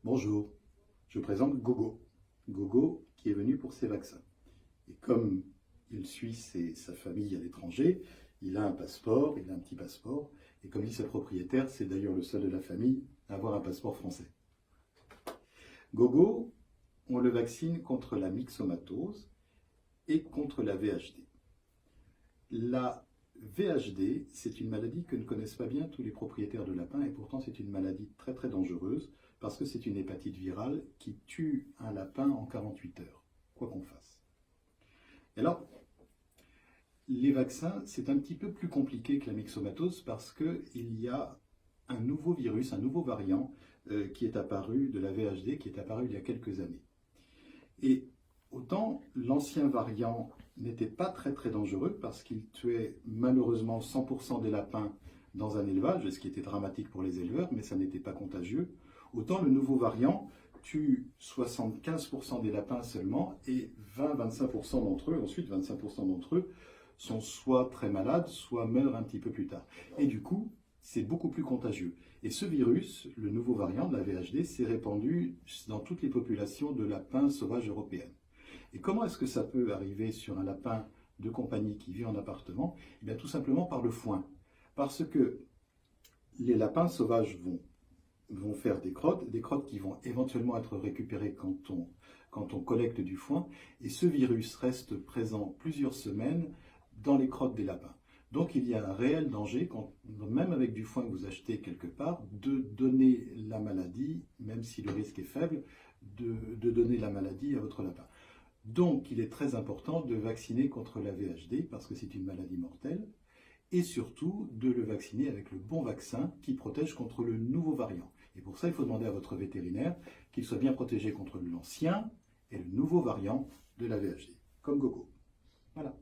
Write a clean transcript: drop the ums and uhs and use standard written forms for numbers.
Bonjour, je présente Gogo. Gogo qui est venu pour ses vaccins. Et comme il suit sa famille à l'étranger, il a un passeport, il a un petit passeport. Et comme dit sa propriétaire, c'est d'ailleurs le seul de la famille à avoir un passeport français. Gogo, on le vaccine contre la myxomatose et contre la VHD. La VHD, c'est une maladie que ne connaissent pas bien tous les propriétaires de lapins et pourtant c'est une maladie très très dangereuse parce que c'est une hépatite virale qui tue un lapin en 48 heures, quoi qu'on fasse. Et alors, les vaccins, c'est un petit peu plus compliqué que la myxomatose parce qu'il y a un nouveau virus, un nouveau variant qui est apparu de la VHD, qui est apparu il y a quelques années. Et autant l'ancien variant n'était pas très très dangereux parce qu'il tuait malheureusement 100% des lapins dans un élevage, ce qui était dramatique pour les éleveurs, mais ça n'était pas contagieux. Autant le nouveau variant tue 75% des lapins seulement et 20-25% d'entre eux, ensuite 25% d'entre eux, sont soit très malades, soit meurent un petit peu plus tard. Et du coup, c'est beaucoup plus contagieux. Et ce virus, le nouveau variant de la VHD, s'est répandu dans toutes les populations de lapins sauvages européennes. Et comment est-ce que ça peut arriver sur un lapin de compagnie qui vit en appartement? Eh bien, tout simplement par le foin. Parce que les lapins sauvages vont faire des crottes qui vont éventuellement être récupérées quand on collecte du foin. Et ce virus reste présent plusieurs semaines dans les crottes des lapins. Donc il y a un réel danger, même avec du foin que vous achetez quelque part, de donner la maladie, même si le risque est faible, de donner la maladie à votre lapin. Donc il est très important de vacciner contre la VHD parce que c'est une maladie mortelle et surtout de le vacciner avec le bon vaccin qui protège contre le nouveau variant. Et pour ça, il faut demander à votre vétérinaire qu'il soit bien protégé contre l'ancien et le nouveau variant de la VHD, comme Gogo. Voilà.